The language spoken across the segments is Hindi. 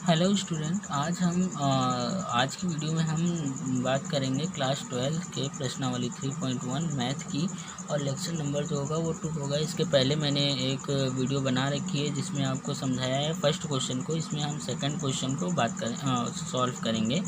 हेलो स्टूडेंट, आज की वीडियो में हम बात करेंगे क्लास 12 के प्रश्नावली 3.1 मैथ की। और लेक्चर नंबर जो होगा वो 2 होगा। इसके पहले मैंने एक वीडियो बना रखी है जिसमें आपको समझाया है फर्स्ट क्वेश्चन को। इसमें हम सेकंड क्वेश्चन को सॉल्व करेंगे।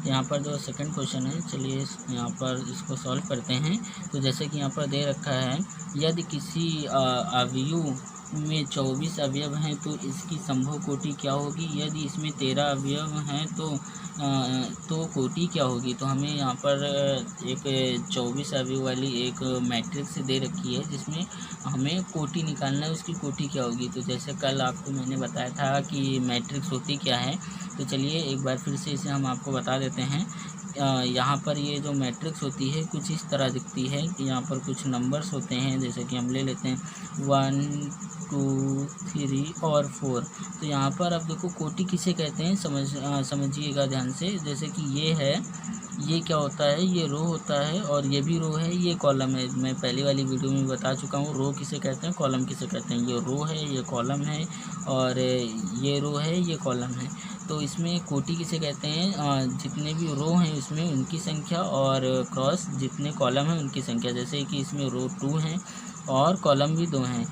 यहाँ पर जो सेकंड क्वेश्चन है, चलिए यहाँ पर इसको सॉल्व करते हैं। तो जैसे कि यहाँ पर दे रखा है, यदि किसी अवयव में 24 अवयव हैं तो इसकी संभव कोटि क्या होगी। यदि इसमें 13 अवयव हैं तो कोटि क्या होगी। तो हमें यहाँ पर एक 24 अवयव वाली एक मैट्रिक्स दे रखी है जिसमें हमें कोटि निकालना है, उसकी कोटि क्या होगी। तो जैसे कल आपको मैंने बताया था कि मैट्रिक्स होती क्या है, तो चलिए एक बार फिर से इसे हम आपको बता देते हैं। यहाँ पर ये जो मैट्रिक्स होती है कुछ इस तरह दिखती है कि यहाँ पर कुछ नंबर्स होते हैं, जैसे कि हम ले लेते हैं 1 2 3 और 4। तो यहाँ पर अब देखो कोटि किसे कहते हैं, समझिएगा ध्यान से। जैसे कि ये है, ये क्या होता है, ये रो होता है और ये भी रो है, ये कॉलम है। मैं पहली वाली वीडियो में बता चुका हूँ रो किसे कहते हैं, कॉलम किसे कहते हैं। ये रो है, ये कॉलम है, और ये रो है, ये कॉलम है। तो इसमें कोटि किसे कहते हैं, जितने भी रो हैं उसमें उनकी संख्या और क्रॉस जितने कॉलम हैं उनकी संख्या। जैसे कि इसमें रो 2 हैं और कॉलम भी 2 हैं,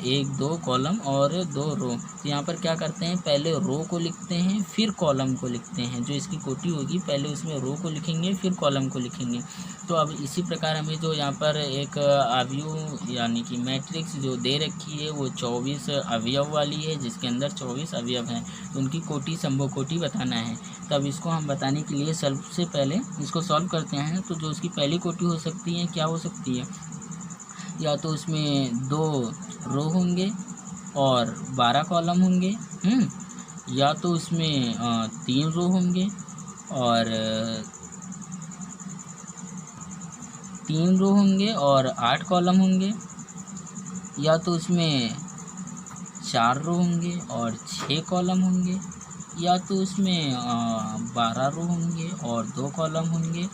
1 2 कॉलम और 2 रो। तो यहाँ पर क्या करते हैं, पहले रो को लिखते हैं फिर कॉलम को लिखते हैं। जो इसकी कोटि होगी पहले उसमें रो को लिखेंगे फिर कॉलम को लिखेंगे। तो अब इसी प्रकार हमें जो यहाँ पर एक अवयव यानी कि मैट्रिक्स जो दे रखी है वो 24 अवयव वाली है, जिसके अंदर 24 अवयव हैं। तो उनकी कोटि संभव कोटि बताना है। तब इसको हम बताने के लिए सबसे पहले इसको सॉल्व करते हैं। तो जो उसकी पहली कोटि हो सकती है, क्या हो सकती है, या तो उसमें 2 रो होंगे और 12 कॉलम होंगे, या तो उसमें 3 रो होंगे और 8 कॉलम होंगे, या तो उसमें 4 रो होंगे और 6 कॉलम होंगे, या तो उसमें 12 रो होंगे और 2 कॉलम होंगे,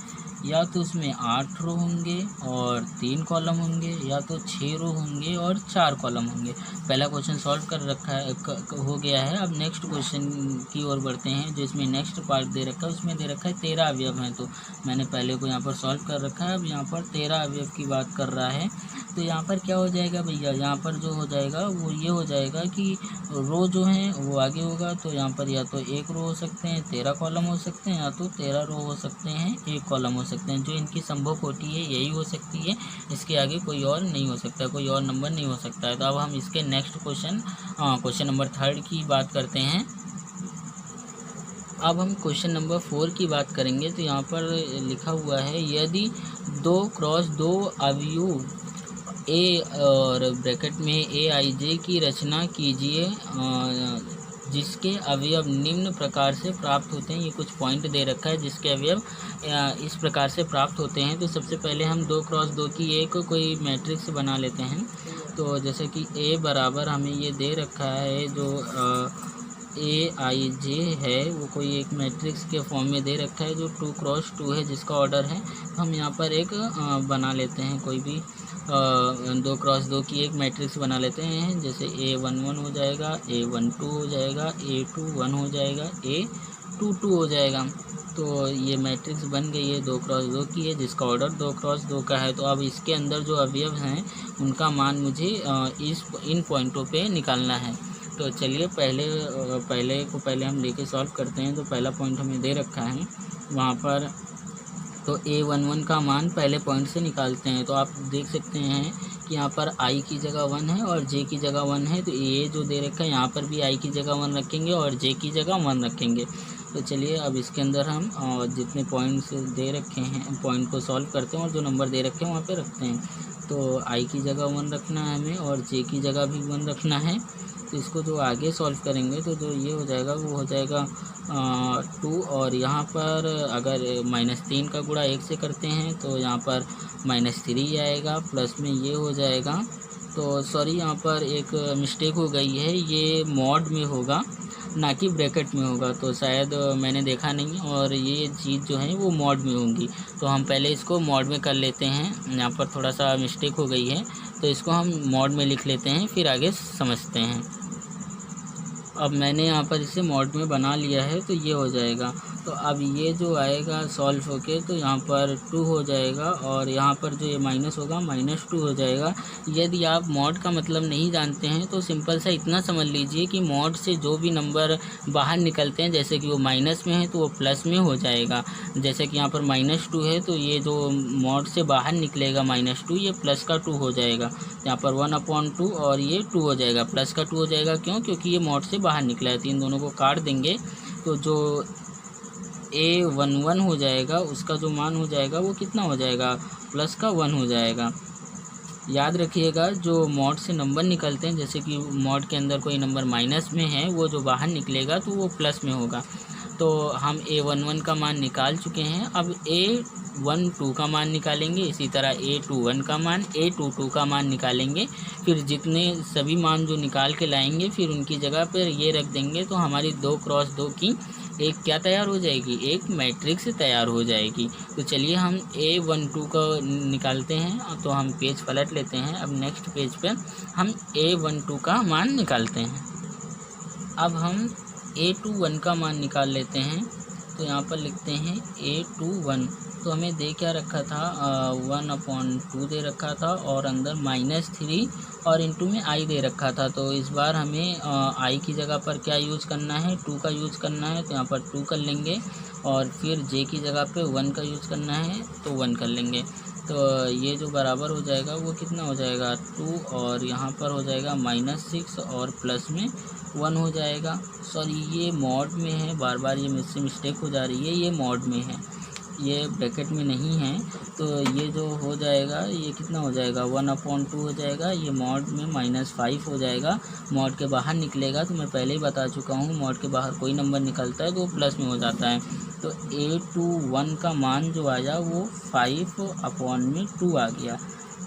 या तो उसमें 8 रो होंगे और 3 कॉलम होंगे, या तो 6 रो होंगे और 4 कॉलम होंगे। पहला क्वेश्चन सॉल्व कर रखा है, हो गया है। अब नेक्स्ट क्वेश्चन की ओर बढ़ते हैं। जो इसमें नेक्स्ट पार्ट दे रखा है उसमें दे रखा है 13 अवयव हैं। तो मैंने पहले को यहाँ पर सॉल्व कर रखा है। अब यहाँ पर 13 अवयव की बात कर रहा है। तो यहाँ पर क्या हो जाएगा भैया, यहाँ पर जो हो जाएगा वो ये हो जाएगा कि रो जो हैं वो आगे होगा। तो यहाँ पर या तो 1 रो हो सकते हैं, 13 कॉलम हो सकते हैं, या तो 13 रो हो सकते हैं, 1 कॉलम हो सकते हैं। जो इनकी संभव कोटि है यही हो सकती है, इसके आगे कोई और नहीं हो सकता, कोई और नंबर नहीं हो सकता है। तो अब हम इसके नेक्स्ट क्वेश्चन नंबर 3 की बात करते हैं। अब हम क्वेश्चन नंबर 4 की बात करेंगे। तो यहाँ पर लिखा हुआ है, यदि 2 क्रॉस 2 अवयव ए और ब्रैकेट में AIJ की रचना कीजिए जिसके अवयव निम्न प्रकार से प्राप्त होते हैं। ये कुछ पॉइंट दे रखा है जिसके अवयव इस प्रकार से प्राप्त होते हैं। तो सबसे पहले हम 2 क्रॉस 2 की एक कोई मैट्रिक्स बना लेते हैं। तो जैसे कि A बराबर हमें ये दे रखा है, जो AIJ है वो कोई एक मैट्रिक्स के फॉर्म में दे रखा है जो 2 क्रॉस 2 है, जिसका ऑर्डर है। हम यहाँ पर एक बना लेते हैं, कोई भी 2 क्रॉस 2 की एक मैट्रिक्स बना लेते हैं। जैसे A11 हो जाएगा, A12 हो जाएगा, A21 हो जाएगा, A22 हो जाएगा। तो ये मैट्रिक्स बन गई है, 2 क्रॉस 2 की है, जिसका ऑर्डर 2 क्रॉस 2 का है। तो अब इसके अंदर जो अवयव हैं उनका मान मुझे इन पॉइंटों पे निकालना है। तो चलिए पहले हम लेके सॉल्व करते हैं। तो पहला पॉइंट हमें दे रखा है वहाँ पर, तो A11 का मान पहले पॉइंट से निकालते हैं। तो आप देख सकते हैं कि यहाँ पर I की जगह 1 है और J की जगह 1 है। तो ये जो दे रखा है यहाँ पर भी I की जगह 1 रखेंगे और J की जगह 1 रखेंगे। तो चलिए अब इसके अंदर हम जितने पॉइंट्स दे रखे हैं पॉइंट को सॉल्व करते हैं और जो नंबर दे रखे हैं वहाँ पे रखते हैं। तो I की जगह 1 रखना है हमें और J की जगह भी 1 रखना है। तो इसको जो आगे सॉल्व करेंगे तो जो ये हो जाएगा वो हो जाएगा 2, और यहाँ पर अगर -3 का गुणा 1 से करते हैं तो यहाँ पर -3 आएगा, प्लस में ये हो जाएगा। तो सॉरी, यहाँ पर एक मिस्टेक हो गई है, ये मॉड में होगा ना कि ब्रैकेट में होगा। तो शायद मैंने देखा नहीं, और ये चीज़ जो है वो मॉड में होंगी। तो हम पहले इसको मॉड में कर लेते हैं। यहाँ पर थोड़ा सा मिस्टेक हो गई है, तो इसको हम मॉड में लिख लेते हैं, फिर आगे समझते हैं। अब मैंने यहाँ पर इसे मॉड में बना लिया है, तो ये हो जाएगा। तो अब ये जो आएगा सॉल्व होके, तो यहाँ पर 2 हो जाएगा और यहाँ पर जो ये माइनस होगा -2 हो जाएगा। यदि आप मॉड का मतलब नहीं जानते हैं तो सिंपल सा इतना समझ लीजिए कि मॉड से जो भी नंबर बाहर निकलते हैं, जैसे कि वो माइनस में है तो वो प्लस में हो जाएगा। जैसे कि यहाँ पर -2 है तो ये जो मॉड से बाहर निकलेगा -2, ये प्लस का 2 हो जाएगा। यहाँ पर 1/2 और ये 2 हो जाएगा, प्लस का 2 हो जाएगा। क्यों? क्योंकि ये मॉड से बाहर निकला है। तो इन दोनों को काट देंगे तो जो A11 हो जाएगा उसका जो मान हो जाएगा वो कितना हो जाएगा, प्लस का 1 हो जाएगा। याद रखिएगा जो मॉड से नंबर निकलते हैं, जैसे कि मॉड के अंदर कोई नंबर माइनस में है, वो जो बाहर निकलेगा तो वो प्लस में होगा। तो हम A11 का मान निकाल चुके हैं। अब A12 का मान निकालेंगे, इसी तरह A21 का मान, A22 का मान निकालेंगे। फिर जितने सभी मान जो निकाल के लाएंगे फिर उनकी जगह पर ये रख देंगे, तो हमारी 2 क्रॉस 2 की एक क्या तैयार हो जाएगी, एक मैट्रिक्स तैयार हो जाएगी। तो चलिए हम A12 को निकालते हैं। तो हम पेज पलट लेते हैं। अब नेक्स्ट पेज पर हम A12 का मान निकालते हैं। अब हम A21 का मान निकाल लेते हैं। तो यहाँ पर लिखते हैं A21। तो हमें दे क्या रखा था, 1/2 दे रखा था और अंदर -3 और इंटू में i दे रखा था। तो इस बार हमें i की जगह पर क्या यूज़ करना है, 2 का यूज़ करना है। तो यहाँ पर 2 कर लेंगे और फिर j की जगह पे 1 का यूज़ करना है तो 1 कर लेंगे। तो ये जो बराबर हो जाएगा वो कितना हो जाएगा, 2 और यहाँ पर हो जाएगा -6 और प्लस में 1 हो जाएगा। सॉरी ये मॉड में है, बार बार ये मुझसे मिस्टेक हो जा रही है, ये मॉड में है, ये ब्रैकेट में नहीं है। तो ये जो हो जाएगा ये कितना हो जाएगा, 1/2 हो जाएगा। ये मॉड में -5 हो जाएगा, मॉड के बाहर निकलेगा। तो मैं पहले ही बता चुका हूँ मॉड के बाहर कोई नंबर निकलता है तो वो प्लस में हो जाता है। तो A21 का मान जो आया वो 5/2 आ गया।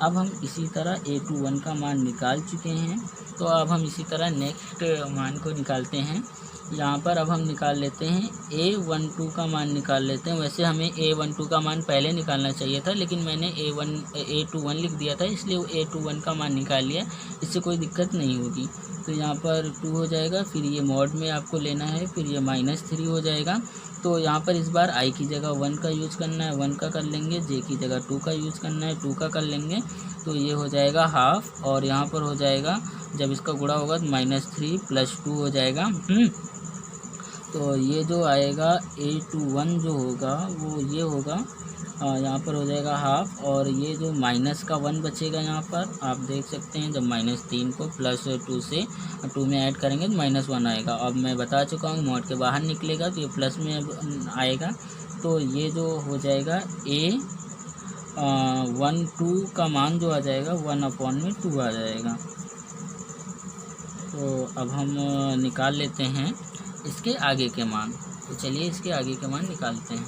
अब हम इसी तरह A21 का मान निकाल चुके हैं। तो अब हम इसी तरह नेक्स्ट मान को निकालते हैं। यहाँ पर अब हम निकाल लेते हैं A12 का मान निकाल लेते हैं। वैसे हमें A12 का मान पहले निकालना चाहिए था, लेकिन मैंने A21 लिख दिया था, इसलिए A21 का मान निकाल लिया। इससे कोई दिक्कत नहीं होगी। तो यहाँ पर 2 हो जाएगा, फिर ये मॉड में आपको लेना है, फिर ये -3 हो जाएगा। तो यहाँ पर इस बार i की जगह 1 का यूज़ करना है, 1 का कर लेंगे। j की जगह 2 का यूज़ करना है, 2 का कर लेंगे। तो ये हो जाएगा हाफ और यहाँ पर हो जाएगा, जब इसका गुणा होगा तो -3 + 2 हो जाएगा। तो ये जो आएगा A21 जो होगा वो ये होगा, यहाँ पर हो जाएगा हाफ और ये जो माइनस का 1 बचेगा यहाँ पर आप देख सकते हैं। जब -3 को +2 से 2 में ऐड करेंगे तो -1 आएगा। अब मैं बता चुका हूँ मॉड के बाहर निकलेगा तो ये प्लस में आएगा। तो ये जो हो जाएगा A12 का मान जो आ जाएगा 1/2 आ जाएगा। तो अब हम निकाल लेते हैं इसके आगे के मान। तो चलिए इसके आगे के मान निकालते हैं।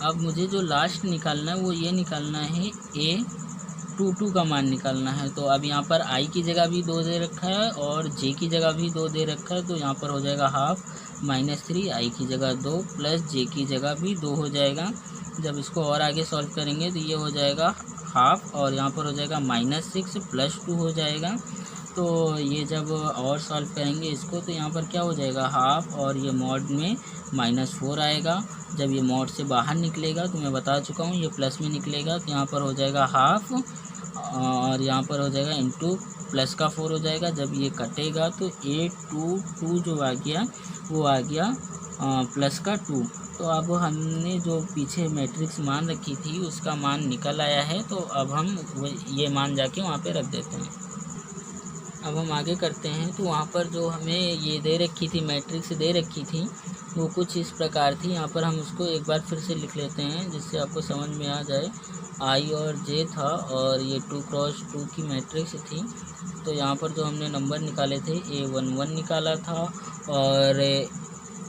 अब मुझे जो लास्ट निकालना है वो ये निकालना है A22 का मान निकालना है। तो अब यहाँ पर i की जगह भी 2 दे रखा है और j की जगह भी 2 दे रखा है। तो यहाँ पर हो जाएगा हाफ -3, i की जगह 2 + j की जगह भी 2 हो जाएगा। जब इसको और आगे सॉल्व करेंगे तो ये हो जाएगा हाफ और यहाँ पर हो जाएगा -6 + 2 हो जाएगा। तो ये जब और सॉल्व करेंगे इसको तो यहाँ पर क्या हो जाएगा, हाफ और ये मॉड में -4 आएगा। जब ये मॉड से बाहर निकलेगा तो मैं बता चुका हूँ ये प्लस में निकलेगा। तो यहाँ पर हो जाएगा हाफ और यहाँ पर हो जाएगा इंटू प्लस का 4 हो जाएगा। जब ये कटेगा तो A22 जो आ गया वो आ गया प्लस का 2। तो अब हमने जो पीछे मैट्रिक्स मान रखी थी उसका मान निकल आया है। तो अब हम ये मान जाके वहाँ पे रख देते हैं। अब हम आगे करते हैं। तो वहाँ पर जो हमें ये दे रखी थी, मैट्रिक्स दे रखी थी, वो कुछ इस प्रकार थी। यहाँ पर हम उसको एक बार फिर से लिख लेते हैं जिससे आपको समझ में आ जाए। i और j था और ये 2 क्रॉस 2 की मैट्रिक्स थी। तो यहाँ पर जो हमने नंबर निकाले थे A11 निकाला था और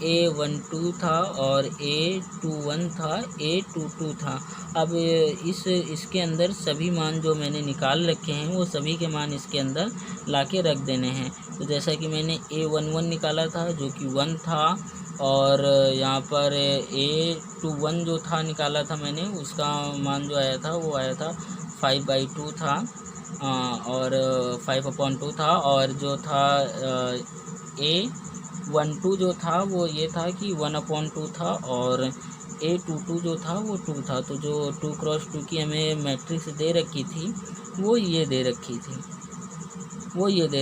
A12 था और A21 था, A22 था। अब इसके अंदर सभी मान जो मैंने निकाल रखे हैं वो सभी के मान इसके अंदर लाके रख देने हैं। तो जैसा कि मैंने A11 निकाला था जो कि 1 था और यहाँ पर A21 जो था निकाला था मैंने, उसका मान जो आया था वो आया था 5/2 था। और 5/2 था, और जो था A12 जो था वो ये था कि 1/2 था, और A22 जो था वो 2 था। तो जो 2x2 की हमें मैट्रिक्स दे रखी थी वो ये दे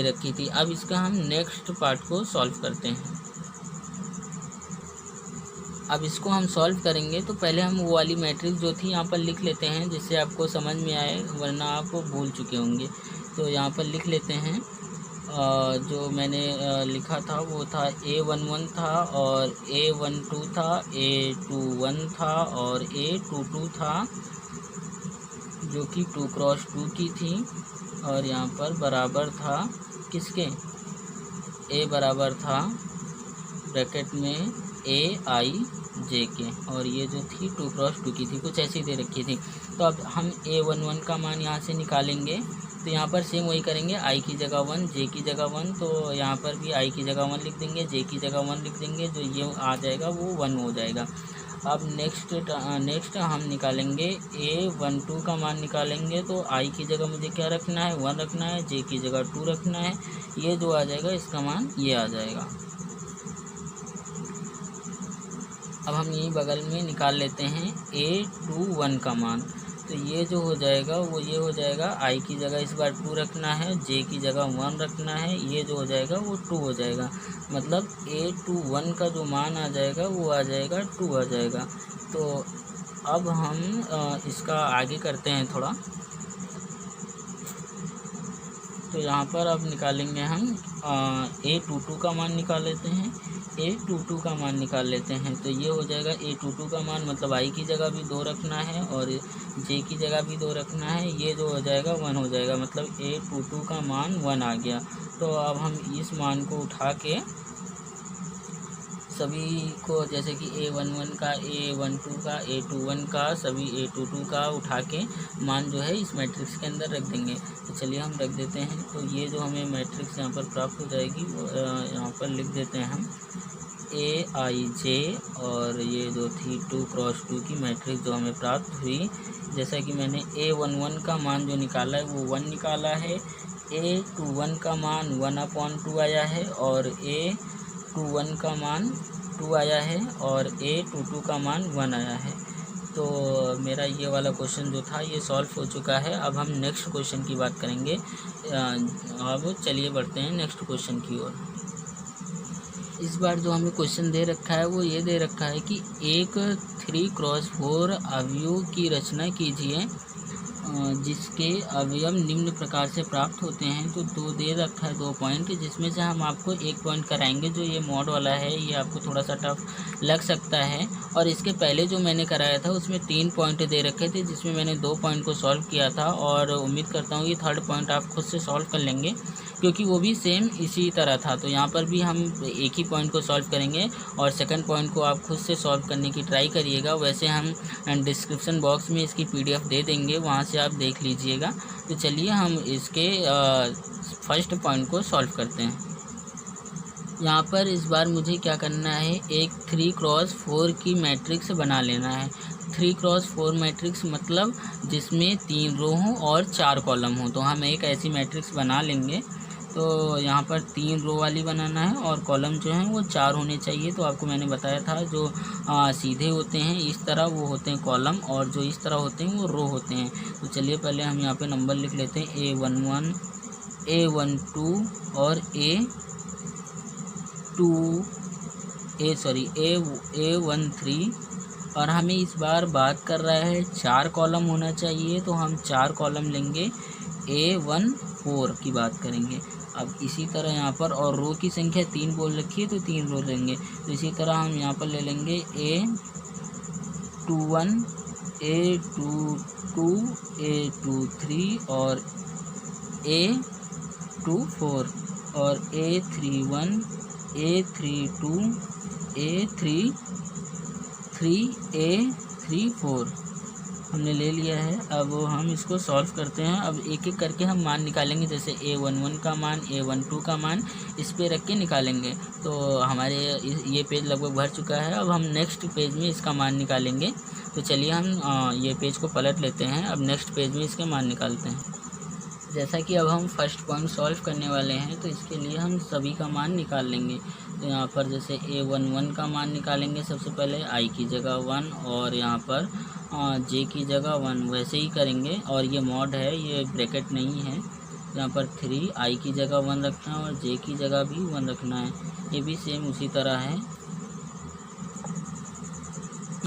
रखी थी। अब इसका हम नेक्स्ट पार्ट को सॉल्व करते हैं। अब इसको हम सॉल्व करेंगे तो पहले हम वो वाली मैट्रिक्स जो थी यहाँ पर लिख लेते हैं, जिससे आपको समझ में आए, वरना आप भूल चुके होंगे। तो यहाँ पर लिख लेते हैं। जो मैंने लिखा था वो था A11 था, और A12 था, A21 था, और A22 था, जो कि 2x2 की थी। और यहाँ पर बराबर था किसके, A बराबर था ब्रैकेट में AIJ के, और ये जो थी 2x2 की थी, कुछ ऐसी दे रखी थी। तो अब हम A11 का मान यहाँ से निकालेंगे। तो यहाँ पर सेम वही करेंगे, I की जगह 1, J की जगह 1। तो यहाँ पर भी I की जगह 1 लिख देंगे, J की जगह 1 लिख देंगे, जो ये आ जाएगा वो 1 हो जाएगा। अब नेक्स्ट हम निकालेंगे A12 का मान निकालेंगे। तो I की जगह मुझे क्या रखना है, 1 रखना है, J की जगह 2 रखना है। ये जो आ जाएगा इसका मान ये आ जाएगा। अब हम यहीं बगल में निकाल लेते हैं A21 का मान। तो ये जो हो जाएगा वो ये हो जाएगा, I की जगह इस बार 2 रखना है, J की जगह 1 रखना है। ये जो हो जाएगा वो 2 हो जाएगा। मतलब A21 का जो मान आ जाएगा वो आ जाएगा 2 आ जाएगा। तो अब हम इसका आगे करते हैं थोड़ा। तो यहाँ पर अब निकालेंगे हम A22 का मान निकाल लेते हैं। A22 का मान निकाल लेते हैं। तो ये हो जाएगा A22 का मान, मतलब I की जगह भी 2 रखना है और J की जगह भी 2 रखना है। ये जो हो जाएगा 1 हो जाएगा, मतलब A22 का मान 1 आ गया। तो अब हम इस मान को उठा के सभी को, जैसे कि A11 का, A12 का, A21 का, सभी A22 का उठा के मान जो है इस मैट्रिक्स के अंदर रख देंगे। तो चलिए हम रख देते हैं। तो ये जो हमें मैट्रिक्स यहाँ पर प्राप्त हो जाएगी वो यहाँ पर लिख देते हैं हम AIJ। और ये जो थी 2x2 की मैट्रिक्स जो हमें प्राप्त हुई, जैसा कि मैंने A11 का मान जो निकाला है वो 1 निकाला है, A21 का मान 1/2 आया है, और A21 का मान 2 आया है, और A22 का मान 1 आया है। तो मेरा ये वाला क्वेश्चन जो था ये सॉल्व हो चुका है। अब हम नेक्स्ट क्वेश्चन की बात करेंगे। अब चलिए बढ़ते हैं नेक्स्ट क्वेश्चन की ओर। इस बार जो हमें क्वेश्चन दे रखा है वो ये दे रखा है कि एक 3x4 अवयव की रचना कीजिए जिसके अवयव निम्न प्रकार से प्राप्त होते हैं। तो 2 दे रखा है, 2 पॉइंट, जिसमें से हम आपको 1 पॉइंट कराएंगे। जो ये मॉड वाला है ये आपको थोड़ा सा टफ लग सकता है, और इसके पहले जो मैंने कराया था उसमें 3 पॉइंट दे रखे थे, जिसमें मैंने 2 पॉइंट को सॉल्व किया था। और उम्मीद करता हूँ कि 3rd पॉइंट आप खुद से सॉल्व कर लेंगे, क्योंकि वो भी सेम इसी तरह था। तो यहाँ पर भी हम एक ही पॉइंट को सॉल्व करेंगे, और सेकंड पॉइंट को आप खुद से सॉल्व करने की ट्राई करिएगा। वैसे हम डिस्क्रिप्शन बॉक्स में इसकी PDF दे देंगे, वहाँ से आप देख लीजिएगा। तो चलिए हम इसके फर्स्ट पॉइंट को सॉल्व करते हैं। यहाँ पर इस बार मुझे क्या करना है, एक 3x4 की मैट्रिक्स बना लेना है। 3x4 मैट्रिक्स मतलब जिसमें 3 रो हों और 4 कॉलम हों। तो हम एक ऐसी मैट्रिक्स बना लेंगे। तो यहाँ पर 3 रो वाली बनाना है, और कॉलम जो हैं वो 4 होने चाहिए। तो आपको मैंने बताया था जो सीधे होते हैं इस तरह वो होते हैं कॉलम, और जो इस तरह होते हैं वो रो होते हैं। तो चलिए पहले हम यहाँ पे नंबर लिख लेते हैं A11, A12 और A13। और हमें इस बार बात कर रहा है 4 कॉलम होना चाहिए। तो हम 4 कॉलम लेंगे, A14 की बात करेंगे। अब इसी तरह यहाँ पर, और रो की संख्या 3 बोल रखी है तो 3 रो लेंगे। तो इसी तरह हम यहाँ पर ले लेंगे A21, A22, A23 और A24, और A31, A32, A34 हमने ले लिया है। अब हम इसको सॉल्व करते हैं। अब एक एक करके हम मान निकालेंगे, जैसे A11 का मान, A12 का मान इस पे रख के निकालेंगे। तो हमारे ये पेज लगभग भर चुका है। अब हम नेक्स्ट पेज में इसका मान निकालेंगे। तो चलिए हम ये पेज को पलट लेते हैं। अब नेक्स्ट पेज में इसके मान निकालते हैं। जैसा कि अब हम फर्स्ट पॉइंट सॉल्व करने वाले हैं, तो इसके लिए हम सभी का मान निकाल लेंगे। तो यहाँ पर जैसे a11 का मान निकालेंगे सबसे पहले, i की जगह 1 और यहाँ पर j की जगह 1, वैसे ही करेंगे। और ये मॉड है, ये ब्रैकेट नहीं है। यहाँ पर 3 i की जगह 1 रखना है और j की जगह भी 1 रखना है। ये भी सेम उसी तरह है।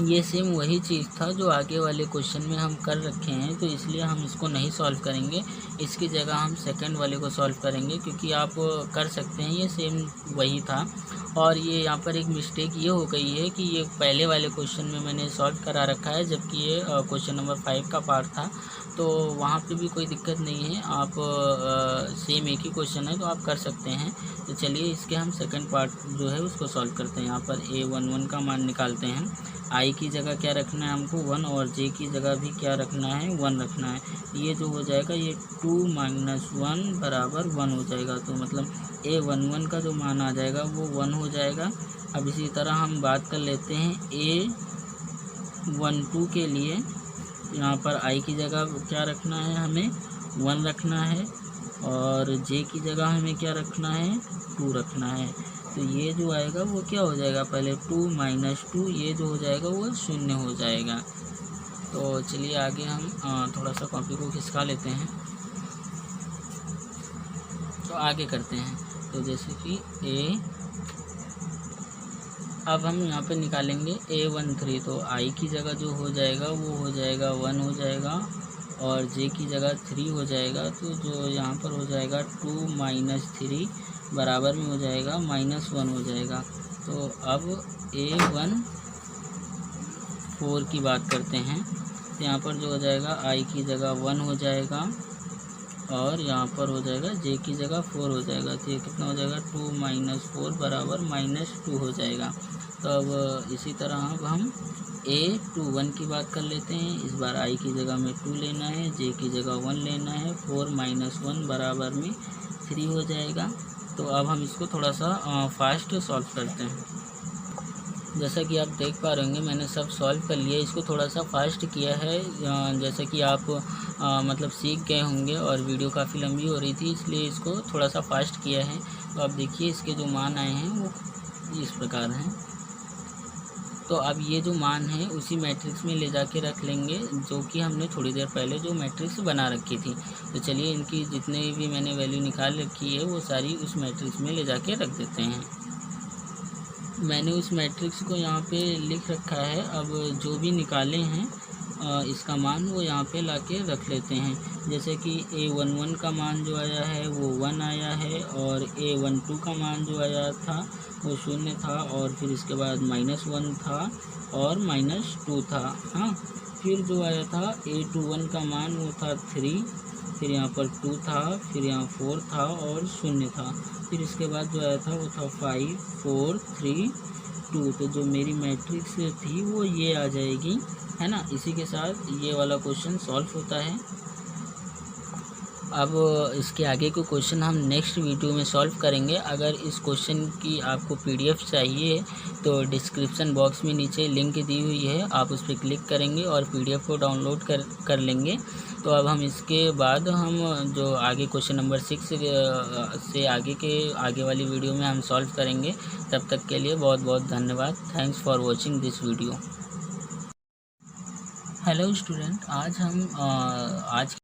ये सेम वही चीज़ था जो आगे वाले क्वेश्चन में हम कर रखे हैं, तो इसलिए हम इसको नहीं सॉल्व करेंगे। इसकी जगह हम सेकंड वाले को सॉल्व करेंगे, क्योंकि आप कर सकते हैं, ये सेम वही था। और ये यहाँ पर एक मिस्टेक ये हो गई है कि ये पहले वाले क्वेश्चन में मैंने सॉल्व करा रखा है, जबकि ये क्वेश्चन नंबर 5 का पार्ट था। तो वहाँ पे भी कोई दिक्कत नहीं है, आप सेम एक ही क्वेश्चन है तो आप कर सकते हैं। तो चलिए इसके हम सेकंड पार्ट जो है उसको सॉल्व करते हैं। यहाँ पर a11 का मान निकालते हैं। i की जगह क्या रखना है हमको 1 और j की जगह भी क्या रखना है 1 रखना है। ये जो हो जाएगा ये 2 - 1 बराबर 1 हो जाएगा। तो मतलब a11 का जो मान आ जाएगा वो 1 हो जाएगा। अब इसी तरह हम बात कर लेते हैं a12 के लिए। यहाँ पर i की जगह क्या रखना है, हमें 1 रखना है और j की जगह हमें क्या रखना है 2 रखना है। तो ये जो आएगा वो क्या हो जाएगा, पहले 2 - 2, ये जो हो जाएगा वो 0 हो जाएगा। तो चलिए आगे हम थोड़ा सा कॉपी को खिसका लेते हैं, तो आगे करते हैं। तो जैसे कि अब हम यहाँ पे निकालेंगे a13। तो i की जगह जो हो जाएगा वो हो जाएगा 1 हो जाएगा और j की जगह 3 हो जाएगा। तो जो यहाँ पर हो जाएगा 2 - 3 बराबर में हो जाएगा -1 हो जाएगा। तो अब a14 की बात करते हैं। तो यहाँ पर जो हो जाएगा i की जगह 1 हो जाएगा और यहाँ पर हो जाएगा j की जगह 4 हो जाएगा। तो ये कितना हो जाएगा 2 - 4 बराबर -2 हो जाएगा। तो अब इसी तरह अब हम a21 की बात कर लेते हैं। इस बार i की जगह में 2 लेना है, j की जगह 1 लेना है। 4 - 1 बराबर में 3 हो जाएगा। तो अब हम इसको थोड़ा सा फास्ट सॉल्व करते हैं। जैसा कि आप देख पा रहे होंगे मैंने सब सॉल्व कर लिया। इसको थोड़ा सा फास्ट किया है, जैसा कि आप मतलब सीख गए होंगे। और वीडियो काफ़ी लंबी हो रही थी, इसलिए इसको थोड़ा सा फास्ट किया है। तो आप देखिए इसके जो मान आए हैं वो इस प्रकार हैं। तो अब ये जो मान है उसी मैट्रिक्स में ले जाके रख लेंगे, जो कि हमने थोड़ी देर पहले जो मैट्रिक्स बना रखी थी। तो चलिए इनकी जितने भी मैंने वैल्यू निकाल रखी है वो सारी उस मैट्रिक्स में ले जाके रख देते हैं। मैंने उस मैट्रिक्स को यहाँ पे लिख रखा है। अब जो भी निकाले हैं इसका मान वो यहाँ पे लाके रख लेते हैं। जैसे कि a11 का मान जो आया है वो 1 आया है और a12 का मान जो आया था वो 0 था और फिर इसके बाद -1 था और -2 था। हाँ, फिर जो आया था a21 का मान वो था 3, फिर यहाँ पर 2 था, फिर यहाँ 4 था और 0 था। फिर इसके बाद जो आया था वो था 5, 4, 3, 2। तो जो मेरी मैट्रिक्स थी वो ये आ जाएगी, है ना। इसी के साथ ये वाला क्वेश्चन सॉल्व होता है। अब इसके आगे के क्वेश्चन हम नेक्स्ट वीडियो में सॉल्व करेंगे। अगर इस क्वेश्चन की आपको पीडीएफ चाहिए तो डिस्क्रिप्शन बॉक्स में नीचे लिंक दी हुई है, आप उस पर क्लिक करेंगे और पीडीएफ को डाउनलोड कर लेंगे। तो अब हम इसके बाद हम जो आगे क्वेश्चन नंबर 6 से आगे वाली वीडियो में हम सॉल्व करेंगे। तब तक के लिए बहुत बहुत धन्यवाद। Thanks for watching this video. Hello student, आज हम आज